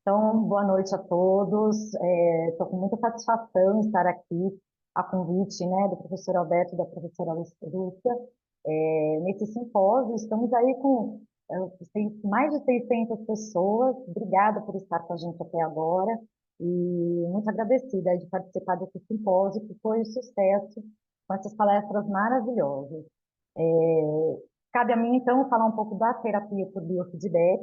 Então, boa noite a todos. Estou com muita satisfação em estar aqui a convite, né, do professor Alberto e da professora Lúcia, nesse simpósio. Estamos aí com mais de 600 pessoas. Obrigada por estar com a gente até agora e muito agradecida de participar desse simpósio, que foi um sucesso com essas palestras maravilhosas. É, Cabe a mim, então, falar um pouco da terapia por biofeedback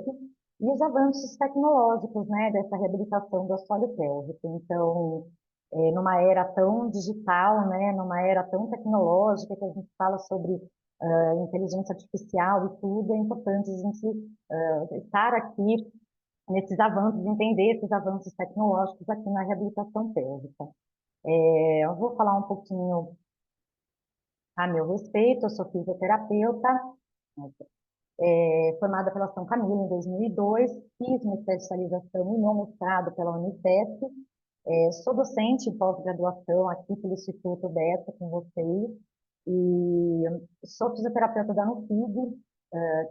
e os avanços tecnológicos, né, dessa reabilitação do assoalho pélvico. Então, numa era tão digital, né, numa era tão tecnológica, que a gente fala sobre inteligência artificial e tudo, é importante a gente estar aqui nesses avanços, entender esses avanços tecnológicos aqui na reabilitação pélvica. Eu vou falar um pouquinho a meu respeito. Eu sou fisioterapeuta, formada pela São Camilo em 2002, fiz uma especialização e meu mestrado pela Unifesp. Sou docente em pós-graduação aqui pelo Instituto Beta com vocês, e sou fisioterapeuta da Nufig,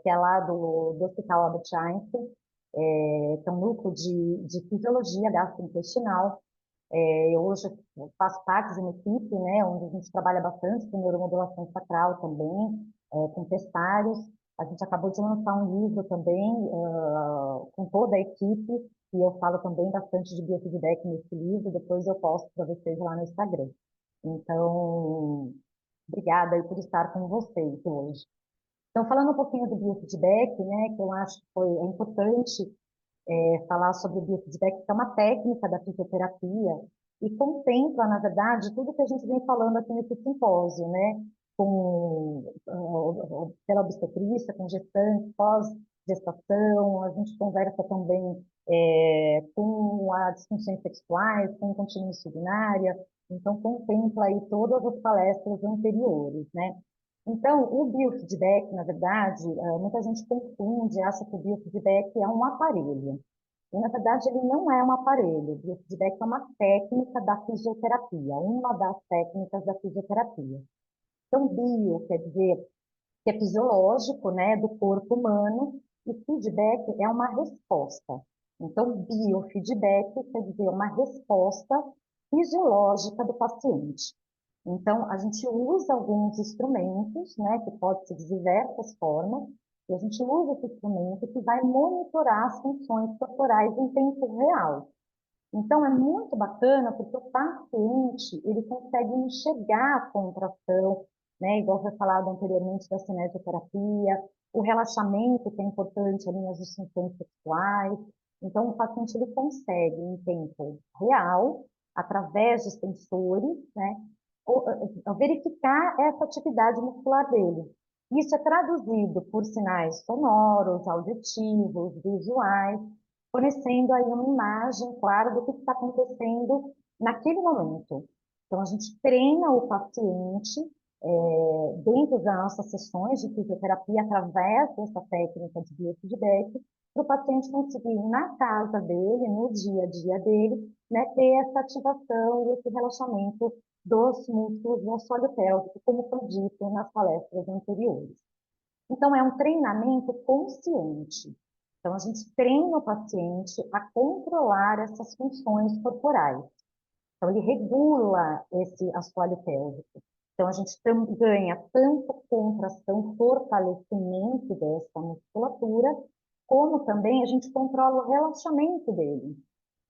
que é lá do Hospital Albert Einstein, que é um núcleo de fisiologia gastrointestinal. Eu hoje faço parte de uma equipe, né, onde a gente trabalha bastante com neuromodulação sacral também, com pessáreos. A gente acabou de lançar um livro também, com toda a equipe, e eu falo também bastante de biofeedback nesse livro. Depois eu posto para vocês lá no Instagram. Então, obrigada aí por estar com vocês hoje. Então, falando um pouquinho do biofeedback, né, que eu acho que é importante falar sobre o biofeedback, que é uma técnica da fisioterapia e contempla, na verdade, tudo que a gente vem falando aqui nesse simpósio, né? Pela obstetrícia, com gestante, pós-gestação, a gente conversa também com as disfunções sexuais, com incontinência urinária, então contempla aí todas as palestras anteriores, né? Então, o biofeedback, na verdade, muita gente confunde, acha que o biofeedback é um aparelho. E, na verdade, ele não é um aparelho. O biofeedback é uma técnica da fisioterapia, uma das técnicas da fisioterapia. Então, bio quer dizer que é fisiológico, né, do corpo humano, e feedback é uma resposta. Então, biofeedback quer dizer uma resposta fisiológica do paciente. Então, a gente usa alguns instrumentos, né, que pode ser de diversas formas, e a gente usa esse instrumento que vai monitorar as funções corporais em tempo real. Então, é muito bacana porque o paciente, ele consegue enxergar a contração, né, igual foi falado anteriormente da cinesioterapia, o relaxamento, que é importante ali nas disfunções sexuais. Então, o paciente, ele consegue, em tempo real, através de sensores, né, verificar essa atividade muscular dele. Isso é traduzido por sinais sonoros, auditivos, visuais, fornecendo aí uma imagem clara do que está acontecendo naquele momento. Então, a gente treina o paciente dentro das nossas sessões de fisioterapia, através dessa técnica de biofeedback, para o paciente conseguir, na casa dele, no dia a dia dele, né, ter essa ativação e esse relaxamento dos músculos do assoalho pélvico, como foi dito nas palestras anteriores. Então, é um treinamento consciente. Então, a gente treina o paciente a controlar essas funções corporais. Então, ele regula esse assoalho pélvico. Então, a gente ganha tanto contração, fortalecimento dessa musculatura, como também a gente controla o relaxamento dele.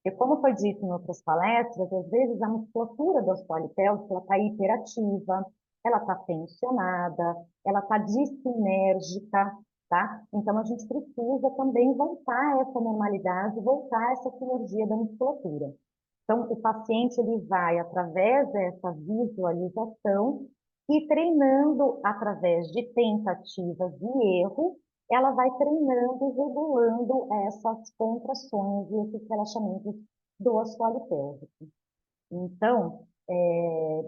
Porque, como foi dito em outras palestras, às vezes a musculatura do assoalho pélvico está hiperativa, ela está tensionada, ela está dissinérgica, tá? Então, a gente precisa também voltar a essa normalidade, voltar a essa sinergia da musculatura. Então, o paciente ele vai, através dessa visualização e treinando através de tentativas e erro, ela vai treinando e regulando essas contrações e esses relaxamentos do assoalho pélvico. Então,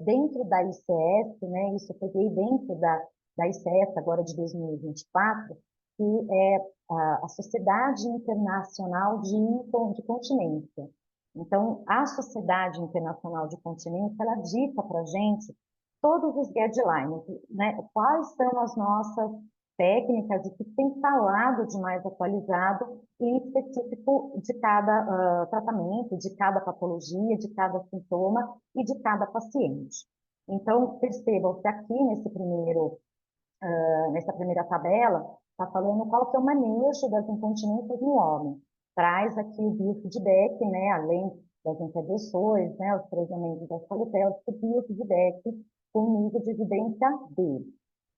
dentro da ICS, né, isso eu peguei dentro da ICS agora de 2024, que é a Sociedade Internacional de Continência. Então, a Sociedade Internacional de Continência, ela dita para a gente todos os guidelines, né, quais são as nossas técnicas e que tem falado de mais atualizado em específico de cada tratamento, de cada patologia, de cada sintoma e de cada paciente. Então, percebam que aqui nessa primeira tabela, está falando qual que é o manejo das incontinências no homem. Traz aqui o biofeedback, né, além das intervenções, né, os treinamentos das polipélvicas, o biofeedback com nível de evidência B.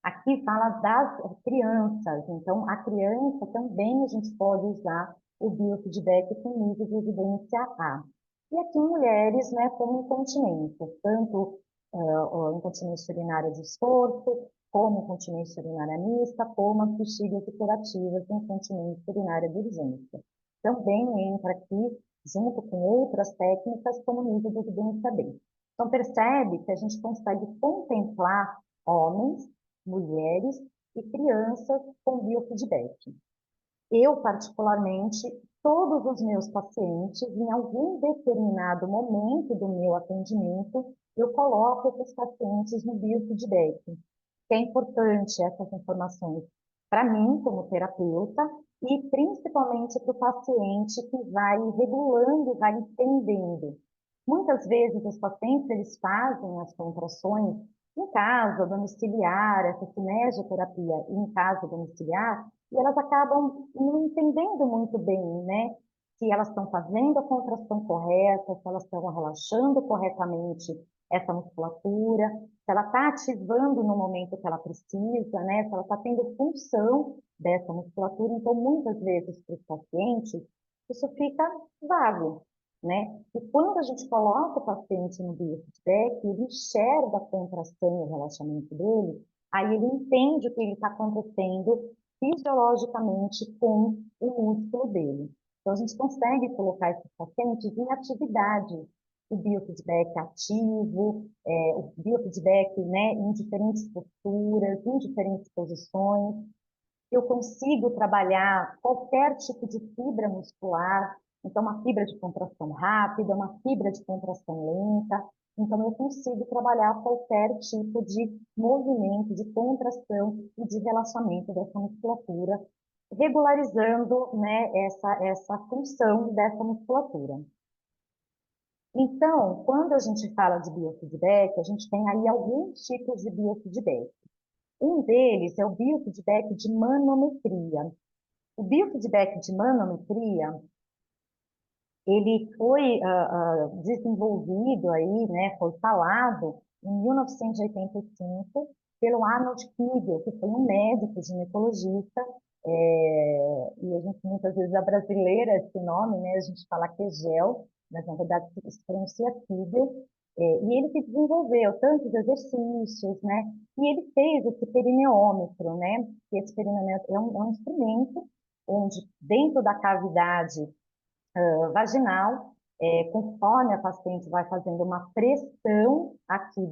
Aqui fala das crianças, então a criança também a gente pode usar o biofeedback com nível de evidência A. E aqui mulheres, né, com incontinência, tanto incontinência urinária de esforço, como incontinência urinária mista, como as bexigas curativas de incontinência urinária de urgência. Também entra aqui, junto com outras técnicas, como nível de evidência B. Então, percebe que a gente consegue contemplar homens, mulheres e crianças com biofeedback. Eu, particularmente, todos os meus pacientes, em algum determinado momento do meu atendimento, eu coloco esses pacientes no biofeedback. Que é importante essas informações para mim, como terapeuta, e principalmente para o paciente que vai regulando, vai entendendo. Muitas vezes os pacientes eles fazem as contrações em casa domiciliar, essa cinesioterapia em casa domiciliar, e elas acabam não entendendo muito bem, né? Se elas estão fazendo a contração correta, se elas estão relaxando corretamente essa musculatura, se ela está ativando no momento que ela precisa, né? Se ela está tendo função dessa musculatura. Então, muitas vezes, para os pacientes, isso fica vago, né? E quando a gente coloca o paciente no biofeedback, ele enxerga a contração e o relaxamento dele, aí ele entende o que ele está acontecendo fisiologicamente com o músculo dele. Então, a gente consegue colocar esses pacientes em atividade, o biofeedback ativo, o biofeedback, né, em diferentes posturas, em diferentes posições. Eu consigo trabalhar qualquer tipo de fibra muscular, então uma fibra de contração rápida, uma fibra de contração lenta, então eu consigo trabalhar qualquer tipo de movimento, de contração e de relaxamento dessa musculatura, regularizando, né, essa função dessa musculatura. Então, quando a gente fala de biofeedback, a gente tem aí alguns tipos de biofeedback. Um deles é o biofeedback de manometria. O biofeedback de manometria, ele foi desenvolvido aí, né, foi falado em 1985 pelo Arnold Kegel, que foi um médico ginecologista, e a gente muitas vezes é brasileira esse nome, né, a gente fala Kegel, mas na verdade se pronuncia Kegel, e ele que desenvolveu tantos exercícios, né, e ele fez esse perineômetro, né, que esse perineômetro é um instrumento onde dentro da cavidade vaginal, conforme a paciente vai fazendo uma pressão aqui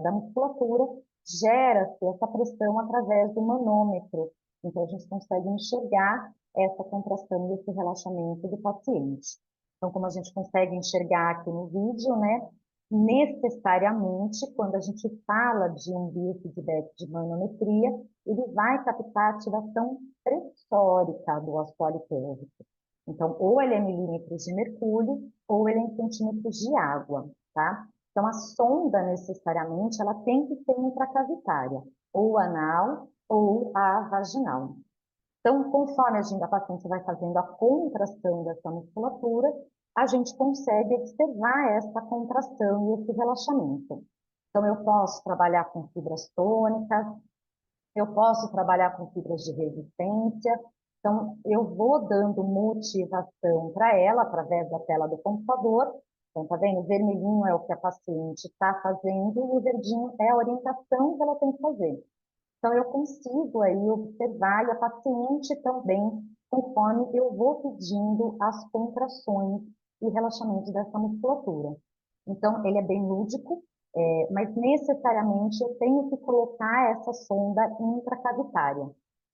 da musculatura, gera-se essa pressão através do manômetro. Então, a gente consegue enxergar essa contração e esse relaxamento do paciente. Então, como a gente consegue enxergar aqui no vídeo, né, necessariamente, quando a gente fala de um biofeedback de manometria, ele vai captar a ativação pressórica do assoalho pélvico. Então, ou ele é milímetros de mercúrio, ou ele é em centímetros de água, tá? Então, a sonda, necessariamente, ela tem que ser intracavitária, ou anal, ou a vaginal. Então, conforme a paciente vai fazendo a contração dessa musculatura, a gente consegue observar essa contração e esse relaxamento. Então, eu posso trabalhar com fibras tônicas, eu posso trabalhar com fibras de resistência. Então, eu vou dando motivação para ela através da tela do computador. Então, tá vendo? O vermelhinho é o que a paciente está fazendo e o verdinho é a orientação que ela tem que fazer. Então, eu consigo aí observar e a paciente também, conforme eu vou pedindo as contrações e relaxamento dessa musculatura. Então, ele é bem lúdico, mas necessariamente eu tenho que colocar essa sonda intracavitária.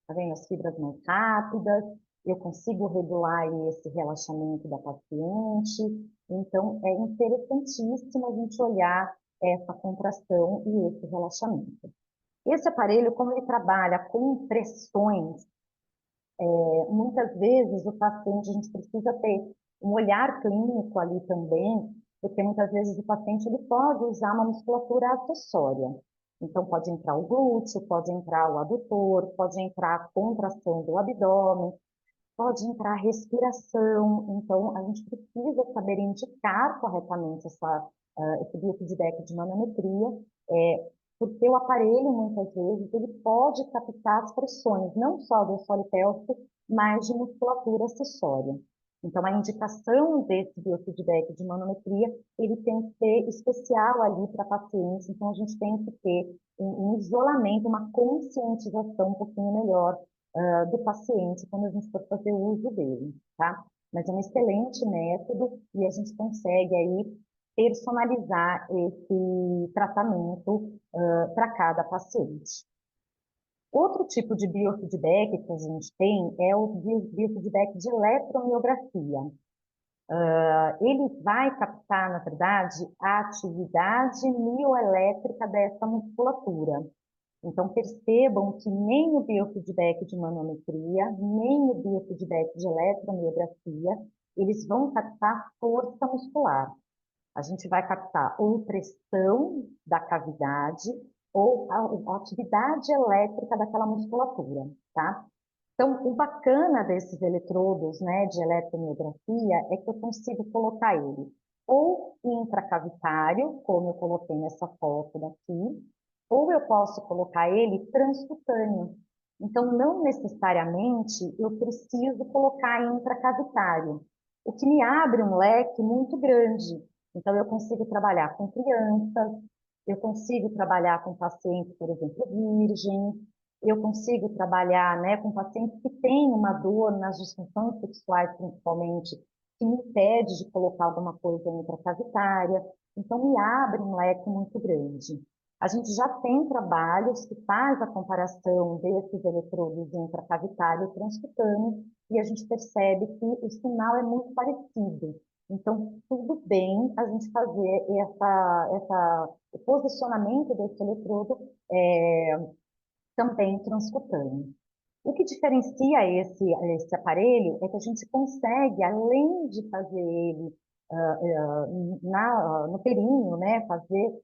Tá vendo? As fibras mais rápidas, eu consigo regular aí esse relaxamento da paciente. Então, é interessantíssimo a gente olhar essa contração e esse relaxamento. Esse aparelho, como ele trabalha com pressões, muitas vezes o paciente, a gente precisa ter um olhar clínico ali também, porque muitas vezes o paciente ele pode usar uma musculatura acessória. Então, pode entrar o glúteo, pode entrar o adutor, pode entrar a contração do abdômen, pode entrar a respiração. Então, a gente precisa saber indicar corretamente esse biofeedback de manometria, porque o aparelho, muitas vezes, ele pode captar as pressões, não só do assoalho pélvico, mas de musculatura acessória. Então, a indicação desse biofeedback de manometria, ele tem que ser especial ali para pacientes, então a gente tem que ter um isolamento, uma conscientização um pouquinho melhor do paciente quando a gente for fazer o uso dele, tá? Mas é um excelente método e a gente consegue aí personalizar esse tratamento para cada paciente. Outro tipo de biofeedback que a gente tem é o biofeedback de eletromiografia. Ele vai captar, na verdade, a atividade mioelétrica dessa musculatura. Então, percebam que nem o biofeedback de manometria, nem o biofeedback de eletromiografia, eles vão captar força muscular. A gente vai captar ou pressão da cavidade ou a atividade elétrica daquela musculatura, tá? Então, o bacana desses eletrodos, né, de eletromiografia é que eu consigo colocar ele ou intracavitário, como eu coloquei nessa foto daqui, ou eu posso colocar ele transcutâneo. Então, não necessariamente eu preciso colocar intracavitário, o que me abre um leque muito grande. Então, eu consigo trabalhar com crianças, eu consigo trabalhar com pacientes, por exemplo, virgens, eu consigo trabalhar, né, com pacientes que têm uma dor nas disfunções sexuais, principalmente, que me impede de colocar alguma coisa intracavitária. Então, me abre um leque muito grande. A gente já tem trabalhos que faz a comparação desses eletrodos intracavitário e transcutâneo e a gente percebe que o sinal é muito parecido. Então, tudo bem a gente fazer o posicionamento desse eletrodo também transcutâneo. O que diferencia esse aparelho é que a gente consegue, além de fazer ele no períneo, né, fazer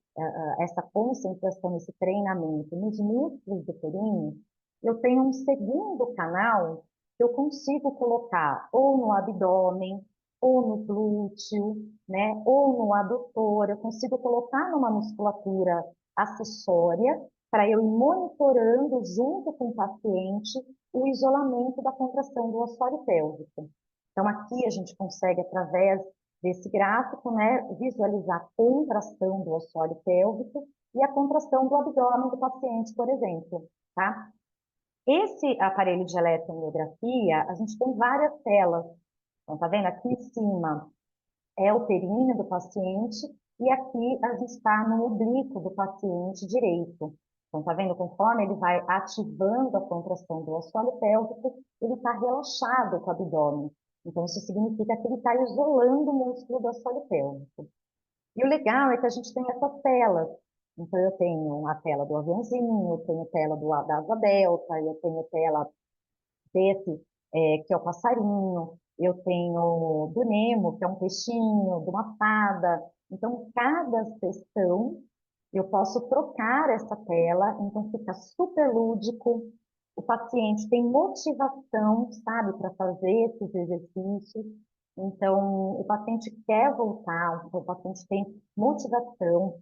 essa concentração, esse treinamento nos músculos do períneo, eu tenho um segundo canal que eu consigo colocar ou no abdômen, ou no glúteo, né, ou no adutor, eu consigo colocar numa musculatura acessória para eu ir monitorando junto com o paciente o isolamento da contração do assoalho pélvico. Então, aqui a gente consegue, através desse gráfico, né, visualizar a contração do assoalho pélvico e a contração do abdômen do paciente, por exemplo, tá? Esse aparelho de eletromiografia, a gente tem várias telas. Então, tá vendo? Aqui em cima é o períneo do paciente e aqui a gente está no oblíquo do paciente direito. Então, tá vendo? Conforme ele vai ativando a contração do assoalho pélvico, ele está relaxado com o abdômen. Então, isso significa que ele está isolando o músculo do assoalho pélvico. E o legal é que a gente tem essas telas. Então, eu tenho a tela do aviãozinho, eu tenho tela da asa delta, eu tenho tela desse, que é o passarinho, eu tenho do Nemo, que é um peixinho, de uma fada. Então, cada sessão eu posso trocar essa tela, então fica super lúdico. O paciente tem motivação, sabe, para fazer esses exercícios. Então, o paciente quer voltar, o paciente tem motivação.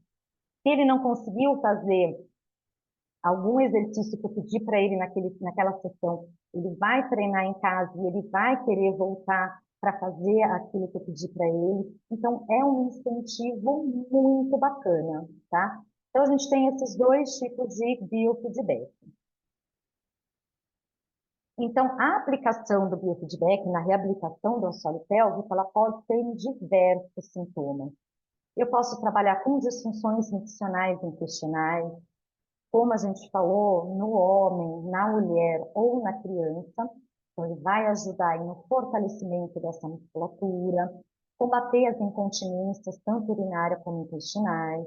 Se ele não conseguiu fazer algum exercício que eu pedi para ele naquela sessão, ele vai treinar em casa e ele vai querer voltar para fazer aquilo que eu pedi para ele. Então, é um incentivo muito bacana, tá? Então, a gente tem esses dois tipos de biofeedback. Então, a aplicação do biofeedback na reabilitação do assoalho pélvico, ela pode ter em diversos sintomas. Eu posso trabalhar com disfunções miccionais intestinais, como a gente falou, no homem, na mulher ou na criança. Então, ele vai ajudar aí no fortalecimento dessa musculatura, combater as incontinências, tanto urinária como intestinais.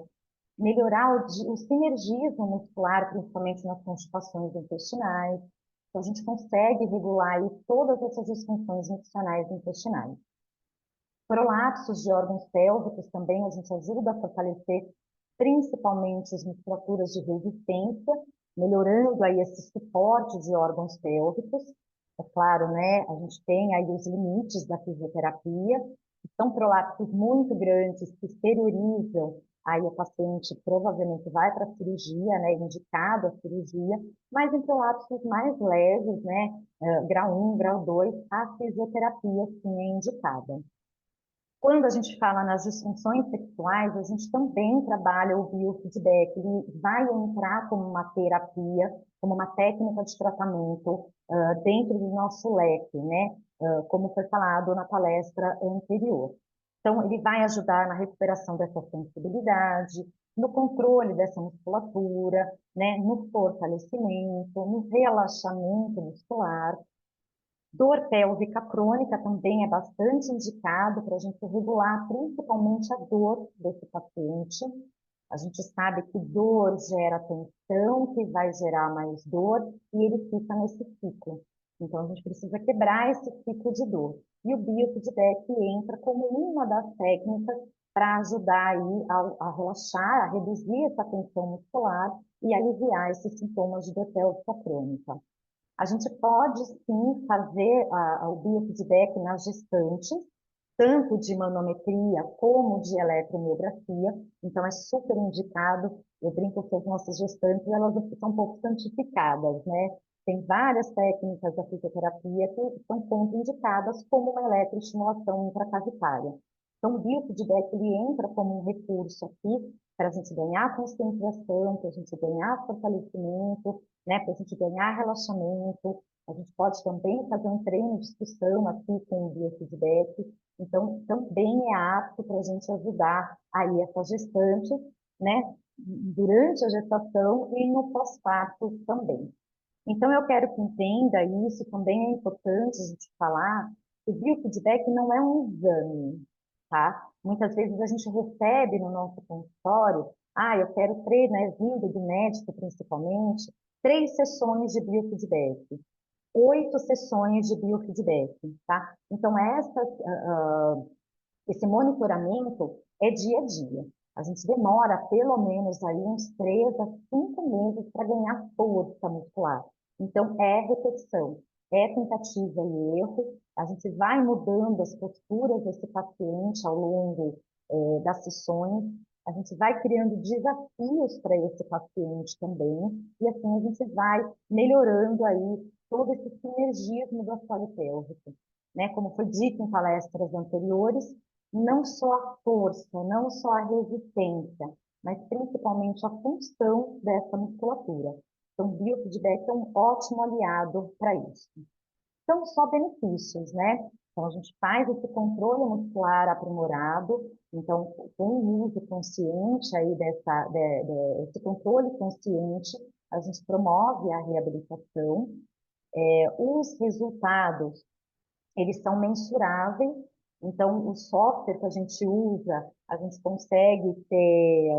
melhorar o sinergismo muscular, principalmente nas constipações intestinais. Então, a gente consegue regular aí todas essas disfunções miccionais e intestinais. Prolapsos de órgãos pélvicos também a gente ajuda a fortalecer principalmente as musculaturas de resistência, melhorando aí esse suporte de órgãos pélvicos. É claro, né, a gente tem aí os limites da fisioterapia, que são prolapsos muito grandes, que exteriorizam, aí o paciente provavelmente vai para a cirurgia, né, indicado a cirurgia, mas em prolapsos mais leves, né, grau 1, grau 2, a fisioterapia sim é indicada. Quando a gente fala nas disfunções sexuais, a gente também trabalha o biofeedback. Ele vai entrar como uma terapia, como uma técnica de tratamento dentro do nosso leque, né? Como foi falado na palestra anterior. Então, ele vai ajudar na recuperação dessa sensibilidade, no controle dessa musculatura, né? No fortalecimento, no relaxamento muscular. Dor pélvica crônica também é bastante indicado para a gente regular principalmente a dor desse paciente. A gente sabe que dor gera tensão, que vai gerar mais dor, e ele fica nesse ciclo. Então, a gente precisa quebrar esse ciclo de dor. E o biofeedback entra como uma das técnicas para ajudar aí a relaxar, a reduzir essa tensão muscular e aliviar esses sintomas de dor pélvica crônica. A gente pode sim fazer o biofeedback nas gestantes, tanto de manometria como de eletromiografia, então é super indicado. Eu brinco que as nossas gestantes, elas são um pouco santificadas, né? Tem várias técnicas da fisioterapia que são contraindicadas como uma eletroestimulação intracavitária. Então, o biofeedback, ele entra como um recurso aqui para a gente ganhar conscientização, para a gente ganhar fortalecimento, né, para a gente ganhar relaxamento. A gente pode também fazer um treino de discussão aqui com o biofeedback. Então, também é apto para a gente ajudar aí essas gestantes, né, durante a gestação e no pós-parto também. Então, eu quero que entenda isso, também é importante a gente falar, que o biofeedback não é um exame, tá? Muitas vezes a gente recebe no nosso consultório, eu quero três, né, vindo do médico principalmente, 3 sessões de biofeedback, 8 sessões de biofeedback, tá? Então, esse monitoramento é dia a dia. A gente demora pelo menos aí uns 3 a 5 meses para ganhar força muscular. Então, é repetição, é tentativa e erro. A gente vai mudando as posturas desse paciente ao longo das sessões. A gente vai criando desafios para esse paciente também. E assim a gente vai melhorando aí todo esse sinergismo do assoalho pélvico. Né? Como foi dito em palestras anteriores, não só a força, não só a resistência, mas principalmente a função dessa musculatura. Então, o biofeedback é um ótimo aliado para isso. Então, só benefícios, né? Então, a gente faz esse controle muscular aprimorado, então, com o uso consciente aí esse controle consciente, a gente promove a reabilitação. Os resultados eles são mensuráveis, então o software que a gente usa, a gente consegue ter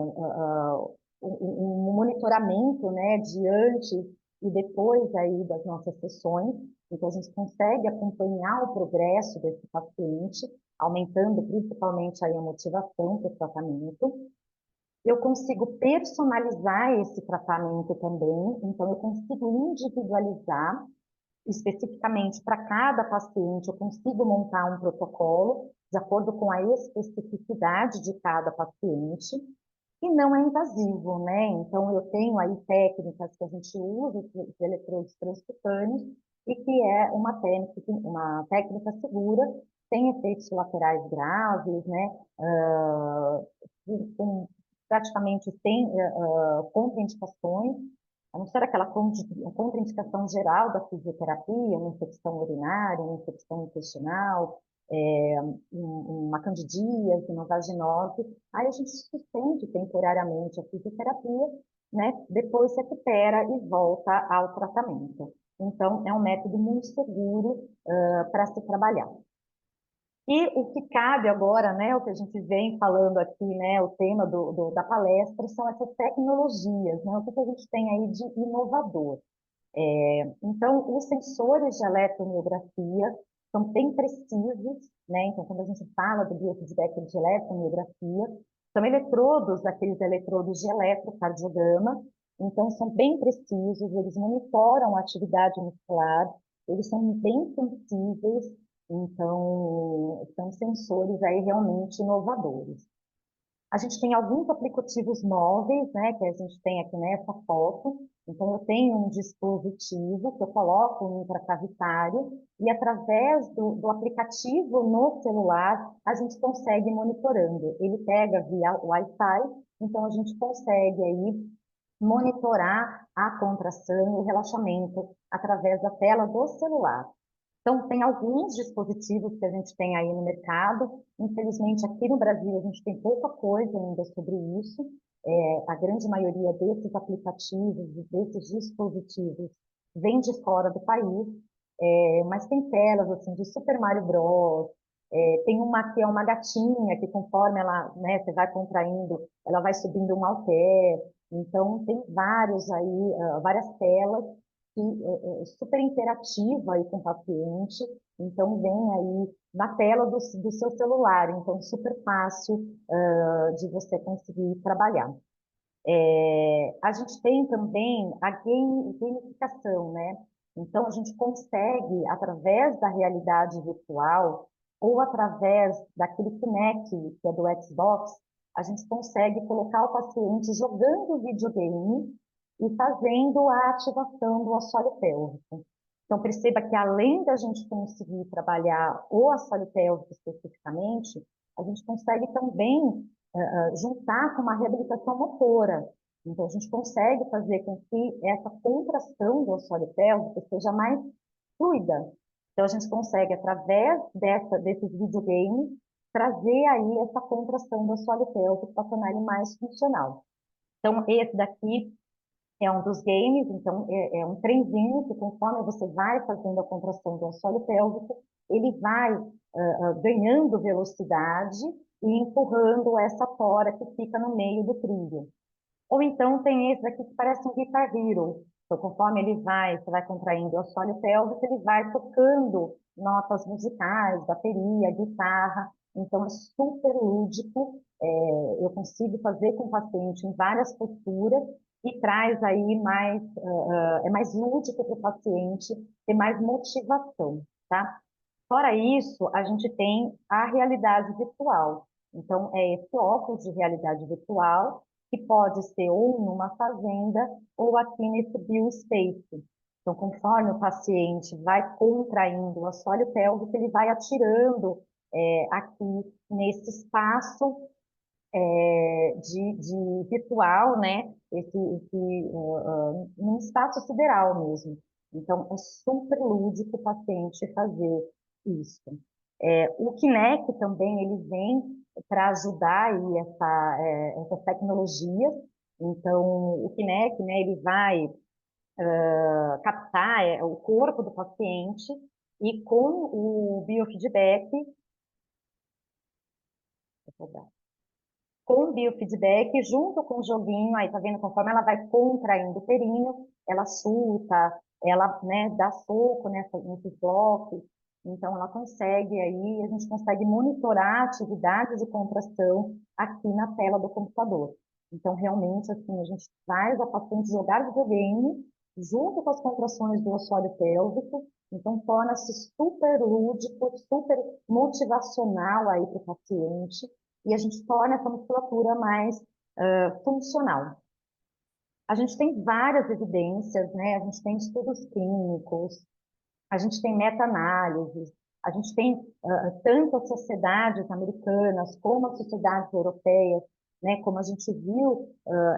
um monitoramento, né, de antes e depois aí das nossas sessões, então a gente consegue acompanhar o progresso desse paciente, aumentando principalmente aí a motivação para o tratamento. Eu consigo personalizar esse tratamento também, então eu consigo individualizar especificamente para cada paciente, eu consigo montar um protocolo de acordo com a especificidade de cada paciente e não é invasivo, né? Então, eu tenho aí técnicas que a gente usa, os eletrodos transcutâneos, e que é uma técnica segura, sem efeitos colaterais graves, né? Com praticamente sem contraindicações, a não ser aquela contraindicação geral da fisioterapia, uma infecção urinária, uma infecção intestinal, uma candidíase, uma vaginose, aí a gente suspende temporariamente a fisioterapia, né? Depois se recupera e volta ao tratamento. Então, é um método muito seguro para se trabalhar. E o que cabe agora, né, o que a gente vem falando aqui, né, o tema da palestra são essas tecnologias, né, o que a gente tem aí de inovador. Então, os sensores de eletromiografia são bem precisos, né? Então, quando a gente fala do biofeedback de eletromiografia, são eletrodos, daqueles eletrodos de eletrocardiograma, então são bem precisos, eles monitoram a atividade muscular, eles são bem sensíveis, então são sensores aí realmente inovadores. A gente tem alguns aplicativos móveis, né, que a gente tem aqui nessa foto. Então, eu tenho um dispositivo que eu coloco no intracavitário e, através do aplicativo no celular, a gente consegue ir monitorando. Ele pega via Wi-Fi, então a gente consegue aí monitorar a contração e o relaxamento através da tela do celular. Então, tem alguns dispositivos que a gente tem aí no mercado. Infelizmente, aqui no Brasil, a gente tem pouca coisa ainda sobre isso. A grande maioria desses aplicativos e desses dispositivos vem de fora do país, mas tem telas assim, de Super Mario Bros. Tem uma que é uma gatinha, que conforme ela, né, você vai contraindo, ela vai subindo um halter. Então, tem vários aí, várias telas que super interativa aí com o paciente, então vem aí na tela do seu celular, então super fácil de você conseguir trabalhar. A gente tem também a gamificação, né? Então a gente consegue, através da realidade virtual ou através daquele Kinect, que é do Xbox, a gente consegue colocar o paciente jogando videogame e fazendo a ativação do assoalho pélvico. Então, perceba que além da gente conseguir trabalhar o assoalho pélvico especificamente, a gente consegue também juntar com uma reabilitação motora. Então, a gente consegue fazer com que essa contração do assoalho pélvico seja mais fluida. Então, a gente consegue, através desses videogames, trazer aí essa contração do assoalho pélvico para tornar ele mais funcional. Então, esse daqui é um dos games, então é um trenzinho que conforme você vai fazendo a contração do assoalho pélvico, ele vai ganhando velocidade e empurrando essa tora que fica no meio do trilho. Ou então tem esse aqui que parece um Guitar Hero. Então, conforme você vai contraindo o assoalho pélvico, ele vai tocando notas musicais, bateria, guitarra. Então, é super lúdico. Eu consigo fazer com o paciente em várias posturas e traz aí mais, é mais lúdico para o paciente, ter mais motivação, tá? Fora isso, a gente tem a realidade virtual. Então, é esse óculos de realidade virtual, que pode ser ou numa fazenda ou aqui nesse biospace. Então, conforme o paciente vai contraindo o assoalho pélvico, ele vai atirando aqui nesse espaço de virtual, né? Num espaço sideral mesmo. Então, é super lúdico o paciente fazer isso. O Kinect também, ele vem para ajudar aí essas tecnologias. Então, o Kinect, né, ele vai captar o corpo do paciente e com o biofeedback, com o biofeedback, junto com o joguinho, aí tá vendo, conforme ela vai contraindo o períneo, ela chuta, ela, né, dá soco nesses blocos, então ela consegue aí, a gente consegue monitorar a atividade de contração aqui na tela do computador. Então, realmente, assim, a gente faz a paciente jogar videogame junto com as contrações do assoalho pélvico, então torna-se super lúdico, super motivacional aí para o paciente, e a gente torna essa musculatura mais funcional. A gente tem várias evidências, né? A gente tem estudos clínicos, a gente tem meta-análises, a gente tem tanto as sociedades americanas como as sociedades europeias, né? Como a gente viu,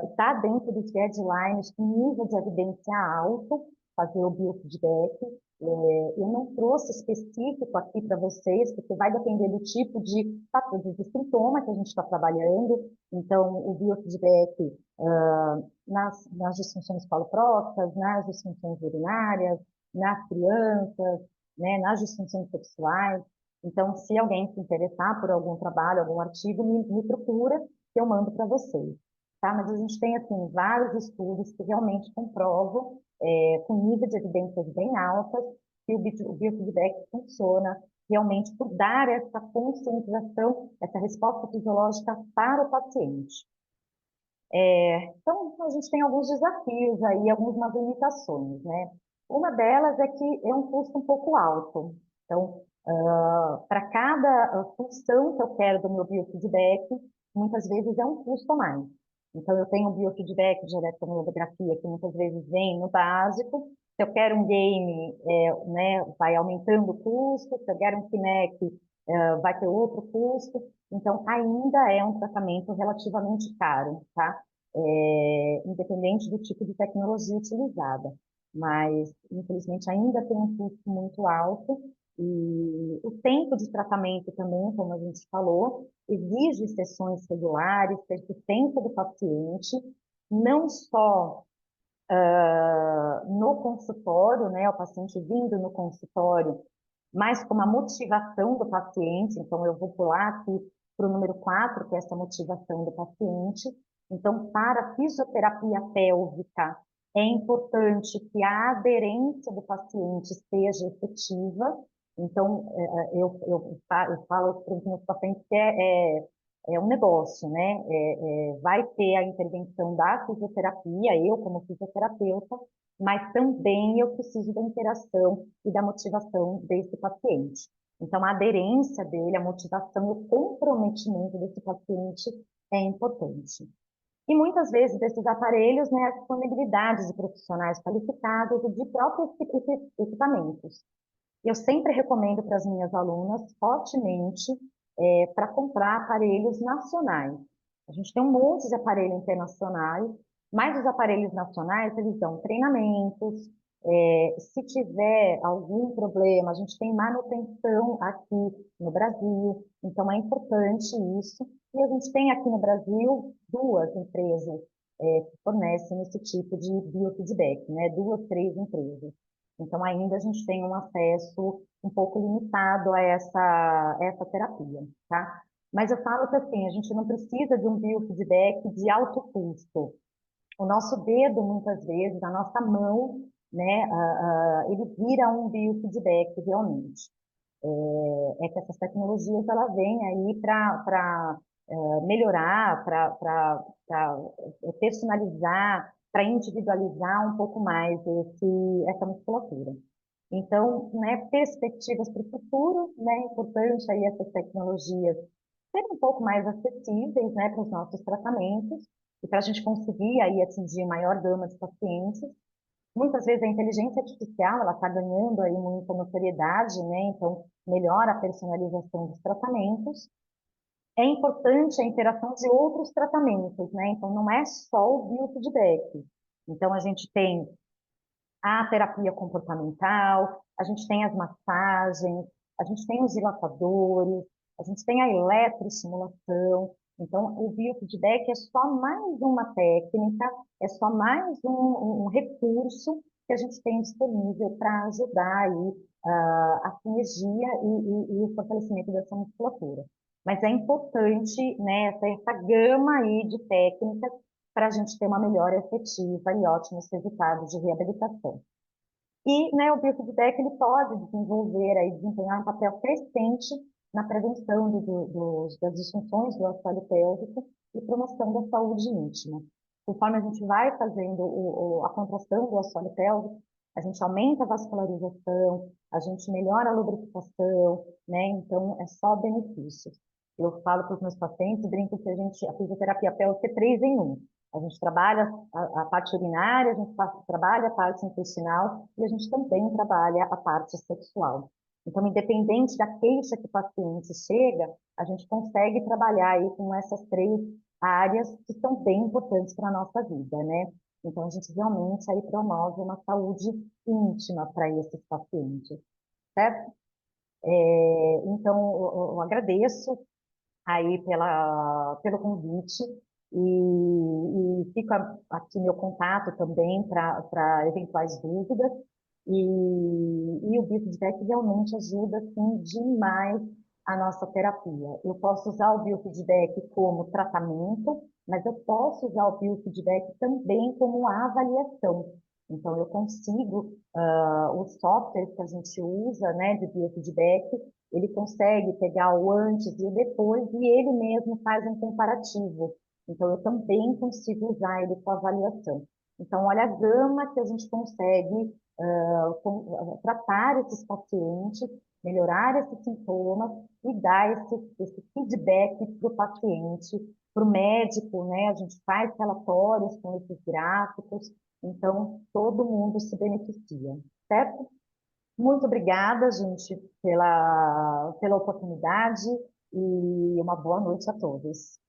está dentro dos guidelines com nível de evidência alto, fazer o biofeedback. Eu não trouxe específico aqui para vocês, porque vai depender do tipo de sintoma que a gente está trabalhando. Então, o biofeedback nas disfunções palopróximas, nas disfunções urinárias, nas crianças, né, nas disfunções sexuais. Então, se alguém se interessar por algum trabalho, algum artigo, me procura, que eu mando para vocês. Tá? Mas a gente tem, assim, vários estudos que realmente comprovam, com nível de evidências bem altas, que o biofeedback funciona realmente por dar essa conscientização, essa resposta fisiológica para o paciente. Então, a gente tem alguns desafios aí, algumas limitações, né? Uma delas é que é um custo um pouco alto. Então, para cada função que eu quero do meu biofeedback, muitas vezes é um custo a mais. Então, eu tenho um biofeedback de eletromiografia que muitas vezes vem no básico. Se eu quero um game, né, vai aumentando o custo. Se eu quero um Kinect, vai ter outro custo. Então, ainda é um tratamento relativamente caro, tá? Independente do tipo de tecnologia utilizada. Mas, infelizmente, ainda tem um custo muito alto e o tempo de tratamento também, como a gente falou, exige sessões regulares, persistência do paciente, não só no consultório, né, o paciente vindo no consultório, mas com a motivação do paciente. Então, eu vou pular aqui para o número 4, que é essa motivação do paciente. Então, para a fisioterapia pélvica, é importante que a aderência do paciente seja efetiva. Então, eu falo para os meus pacientes que é um negócio, né? Vai ter a intervenção da fisioterapia, eu como fisioterapeuta, mas também eu preciso da interação e da motivação desse paciente. Então, a aderência dele, a motivação e o comprometimento desse paciente é importante. E muitas vezes desses aparelhos, né, a disponibilidade de profissionais qualificados e de próprios equipamentos. Eu sempre recomendo para as minhas alunas, fortemente, para comprar aparelhos nacionais. A gente tem um monte de aparelho internacionais, mas os aparelhos nacionais, eles dão treinamentos, se tiver algum problema, a gente tem manutenção aqui no Brasil, então é importante isso. E a gente tem aqui no Brasil duas empresas que fornecem esse tipo de biofeedback, né? Duas, três empresas. Então, ainda a gente tem um acesso um pouco limitado a essa terapia, tá? Mas eu falo que, assim, a gente não precisa de um biofeedback de alto custo. O nosso dedo, muitas vezes, a nossa mão, né, ele vira um biofeedback realmente. Que essas tecnologias, ela vêm aí para melhorar, para personalizar, para individualizar um pouco mais essa musculatura. Então, né, perspectivas para o futuro, né, é importante aí essas tecnologias serem um pouco mais acessíveis, né, para os nossos tratamentos e para a gente conseguir aí atingir maior gama de pacientes. Muitas vezes a inteligência artificial, ela está ganhando aí muita notoriedade, né, então melhora a personalização dos tratamentos. É importante a interação de outros tratamentos, né, então não é só o biofeedback. Então a gente tem a terapia comportamental, a gente tem as massagens, a gente tem os dilatadores, a gente tem a eletroestimulação. Então, o biofeedback é só mais uma técnica, é só mais um recurso que a gente tem disponível para ajudar aí a sinergia e o fortalecimento dessa musculatura. Mas é importante, né, essa gama aí de técnicas para a gente ter uma melhora efetiva e ótimos resultados de reabilitação. E, né, o biofeedback ele pode desenvolver, aí, desempenhar um papel crescente na prevenção das disfunções do assoalho pélvico e promoção da saúde íntima. Conforme a gente vai fazendo a contração do assoalho pélvico, a gente aumenta a vascularização, a gente melhora a lubrificação, né? Então, é só benefícios. Eu falo para os meus pacientes, brinco que a fisioterapia pélvica é 3 em 1. A gente trabalha a parte urinária, a gente trabalha a parte intestinal e a gente também trabalha a parte sexual. Então, independente da queixa que o paciente chega, a gente consegue trabalhar aí com essas 3 áreas que são bem importantes para a nossa vida, né? Então, a gente realmente aí promove uma saúde íntima para esses pacientes, certo? Então, eu agradeço aí pelo convite e fica aqui meu contato também para eventuais dúvidas. E o biofeedback realmente ajuda, assim, demais a nossa terapia. Eu posso usar o biofeedback como tratamento, mas eu posso usar o biofeedback também como avaliação. Então, eu consigo, os softwares que a gente usa, né, de biofeedback, ele consegue pegar o antes e o depois e ele mesmo faz um comparativo. Então, eu também consigo usar ele com avaliação. Então, olha a gama que a gente consegue tratar esses pacientes, melhorar esses sintomas e dar esse feedback para o paciente, para o médico, né? A gente faz relatórios com esses gráficos, então todo mundo se beneficia, certo? Muito obrigada, gente, pela oportunidade e uma boa noite a todos.